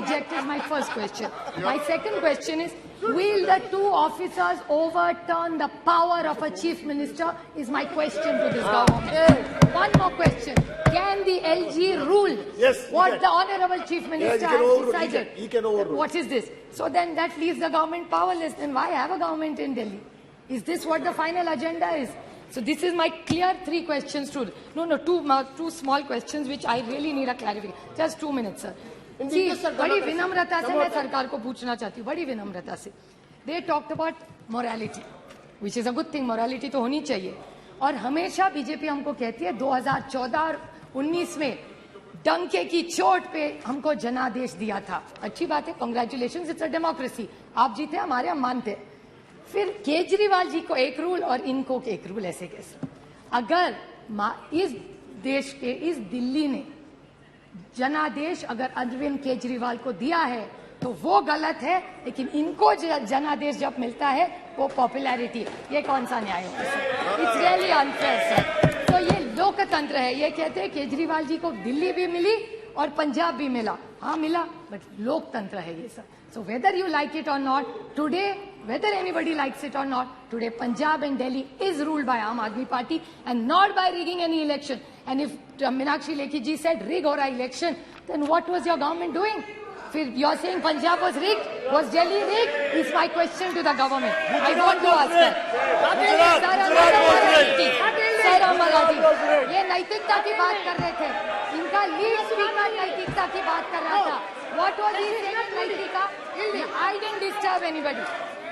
reject is my first question. My second question is, will the two officers overturn the power of a chief minister? Is my question to this government. One more question. Can the LG rule what the honorable chief minister has decided? He can overrule. What is this? So then that leaves the government powerless. Then why have a government in Delhi? Is this what the final agenda is? So this is my clear three questions to two small questions which I really need a clarification. Just 2 minutes, sir. See, बड़ी विनम्रता से मैं सरकार को पूछना चाहती हूँ, बड़ी विनम्रता से. They talked about morality, which is a good thing. Morality तो होनी चाहिए. और हमेशा बीजेपी हमको कहती है 2014 और 19 में डंके की चोट पे हमको जनादेश दिया था. अच्छी बात है, कांग्रेचुलेशंस, इट्स अ डेमोक्रेसी. आप जीते, हमारे हम मानते हैं. फिर केजरीवाल जी को एक रूल और इनको एक रूल, ऐसे कैसे? अगर इस देश के, इस दिल्ली ने जनादेश अगर अरविंद केजरीवाल को दिया है तो वो गलत है, लेकिन इनको जनादेश जब मिलता है वो पॉपुलैरिटी. ये कौन सा न्याय होगा? It's really unfair sir. तो ये लोकतंत्र है. ये कहते हैं केजरीवाल जी को दिल्ली भी मिली और पंजाब भी मिला. हाँ मिला, बट लोकतंत्र है ये sir. So whether you like it or not, today, whether anybody likes it or not, today Punjab and Delhi is ruled by Aam Aadmi Party and not by rigging any election. And if Meenakshi Lekhi ji said rig or election, then what was your government doing? You are saying Punjab was rigged? Was Delhi rigged? Is my question to the government. I want to ask that. Sir Amravati, ये नैतिकता की बात कर रहे थे. इनका lead speaker नैतिकता की बात कर रहा था. What was he saying? नैतिकता? I didn't disturb anybody.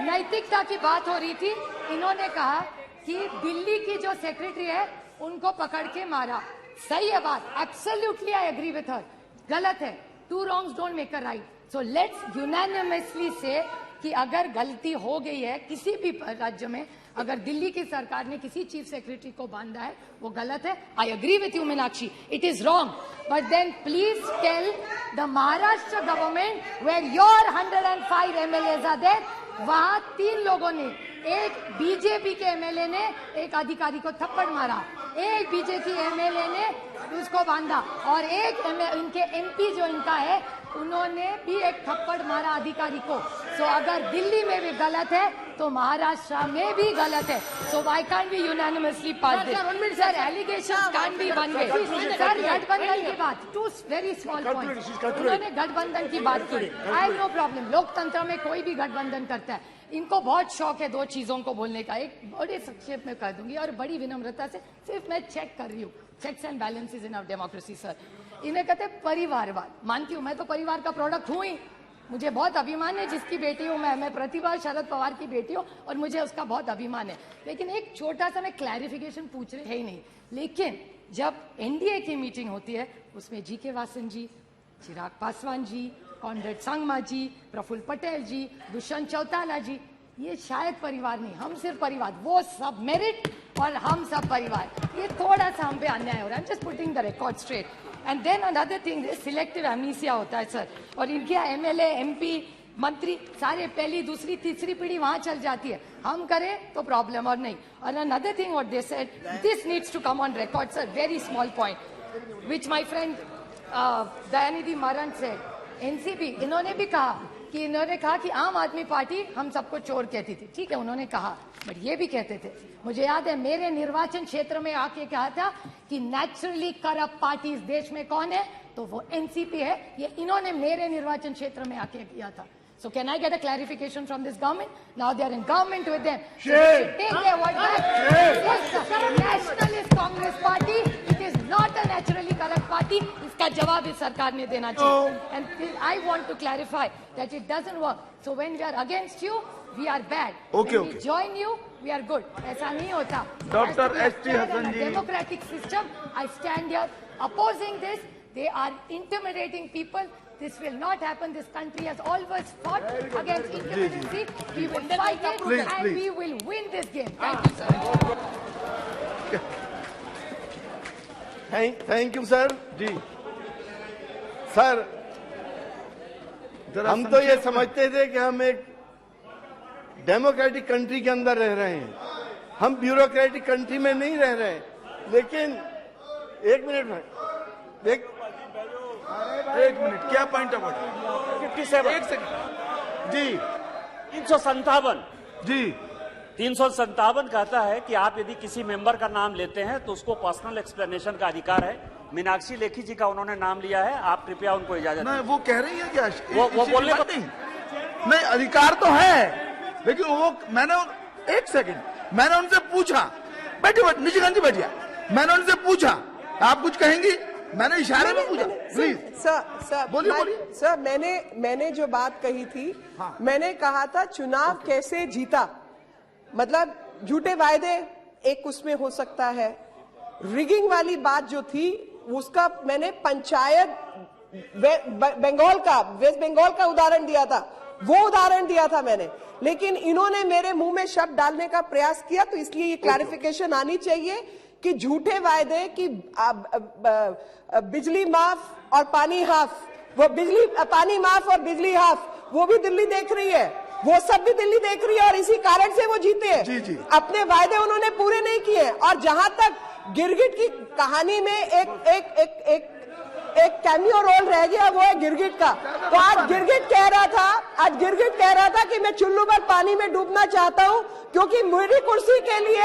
नैतिकता की बात हो रही थी. इन्होंने कहा कि दिल्ली की जो सेक्रेटरी है उनको पकड़ के मारा. सही है बात. Absolutely I agree with her. गलत है. Two wrongs don't make a right. So let's unanimously say कि अगर गलती हो गई है किसी भी राज्य में, अगर दिल्ली की सरकार ने किसी चीफ सेक्रेटरी को बांधा है वो गलत है. I agree with you Meenakshi, it is wrong. But then please tell the Maharashtra government where your 105 MLAs are there. वहां 3 लोगों ने, एक बीजेपी के एमएलए ने एक अधिकारी को थप्पड़ मारा, एक बीजेपी एमएलए ने उसको बांधा, और एक इनके एमपी जो इनका है उन्होंने भी एक थप्पड़ मारा अधिकारी को. सो अगर दिल्ली में भी गलत है तो महाराष्ट्र में भी गलत है. So why can't be unanimously pass this? Sir allegations can't be one way. Sir गठबंधन की बात, 2 वेरी स्मॉल पॉइंट्स. उन्होंने गठबंधन की बात की. I have no problem. लोकतंत्र में कोई भी गठबंधन करता है. इनको बहुत शौक है 2 चीजों को बोलने का. एक बड़े संक्षेप में कर दूंगी और बड़ी विनम्रता से सिर्फ मैं चेक कर रही हूँ. Checks and balances in our democracy sir. इन्हें कहते हैं परिवारवाद. मानती हूँ, मैं तो परिवार का प्रोडक्ट हूँ ही. मुझे बहुत अभिमान है जिसकी बेटी हूँ मैं प्रतिभा शरद पवार की बेटी हूँ और मुझे उसका बहुत अभिमान है. लेकिन एक छोटा सा मैं क्लैरिफिकेशन पूछ रही है ही नहीं. लेकिन जब एनडीए की मीटिंग होती है उसमें जीके वासन जी, चिराग पासवान जी, कॉनरेड संगमा जी, प्रफुल्ल पटेल जी, दुष्यंत चौटाला जी, ये शायद परिवार नहीं, हम सिर्फ परिवार. वो सब मेरिट और हम सब परिवार. ये थोड़ा सा हम पे अन्याय हो रहा है. Just putting the record straight. And then another thing, selective amnesia होता है सर. और इनके एमएलए, एमपी, मंत्री सारे पहली, दूसरी, तीसरी पीढ़ी वहां चल जाती है. हम करें तो प्रॉब्लम और नहीं. और another thing what they said, this needs to come on record sir. Very small point which my friend Dayanidhi Maran से, एनसीपी, इन्होंने भी कहा कि आम आदमी पार्टी हम सबको चोर कहती थी. ठीक है, उन्होंने कहा, बट ये भी कहते थे, मुझे याद है मेरे निर्वाचन क्षेत्र में आके कहा था कि नेचुरली करप्ट पार्टी इस देश में कौन है, तो वो एनसीपी है. ये इन्होंने मेरे निर्वाचन क्षेत्र में आके किया था. So can I get a clarification from this government? Now they are in government with them. So they should take their word back. Yes, the Nationalist Congress Party, it is not a naturally corrupt party. इसका जवाब इस सरकार ने देना चाहिए. And I want to clarify that it doesn't work. So when we are against you, we are bad. Okay, when we join you, we are good. ऐसा नहीं होता. Dr. S.T. Hassan ji. Democratic system, I stand here opposing this. They are intimidating people. This will not happen. This country has always fought against intimidacy. We will fight it and we will win this game. Thank you, sir. Thank you, sir. जी. Sir, हम तो ये समझते थे कि हम एक democratic country के अंदर रह रहे हैं. हम ब्यूरोक्रेटिक कंट्री में नहीं रह रहे हैं. लेकिन एक मिनट, क्या पॉइंट ऑफ ऑर्डर? 357 एक सेकंड जी 357 जी 357 कहता है कि आप यदि किसी मेंबर का नाम लेते हैं तो उसको पर्सनल एक्सप्लेनेशन का अधिकार है। मीनाक्षी लेखी जी का उन्होंने नाम लिया है, आप कृपया उनको इजाजत नहीं दें। वो कह रही है क्या वो बोलने को नहीं अधिकार तो है, लेकिन वो मैंने एक सेकंड मैंने उनसे पूछा, बैठिए निशिकांत जी बैठिए, मैंने उनसे पूछा आप कुछ कहेंगी, मैंने इशारे में पूछा प्लीज सर बोलिए, बोलिए। सर मैंने जो बात कही थी, हाँ। मैंने कहा था चुनाव कैसे जीता, मतलब झूठे वायदे एक उसमें हो सकता है, रिगिंग वाली बात जो थी उसका मैंने पंचायत वेस्ट बंगाल का उदाहरण दिया था, वो उदाहरण दिया था मैंने, लेकिन इन्होंने मेरे मुंह में शब्द डालने का प्रयास किया, तो इसलिए ये क्लैरिफिकेशन आनी चाहिए कि झूठे वायदे कि बिजली माफ और पानी हाफ, वो बिजली पानी माफ और बिजली हाफ वो भी दिल्ली देख रही है, वो सब भी दिल्ली देख रही है और इसी कारण से वो जीते हैं। जी, जी। अपने वायदे उन्होंने पूरे नहीं किए। और जहां तक गिरगिट की कहानी में एक कैमियो रोल रह गया, वो है गिरगिट का। तो आज गिरगिट कह रहा था कि मैं चुल्लू पर पानी में डूबना चाहता हूं, क्योंकि मेरी कुर्सी के लिए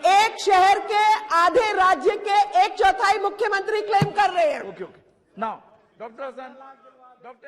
एक शहर के आधे राज्य के 1/4 मुख्यमंत्री क्लेम कर रहे हैं। Okay now doctor Hasan, doctor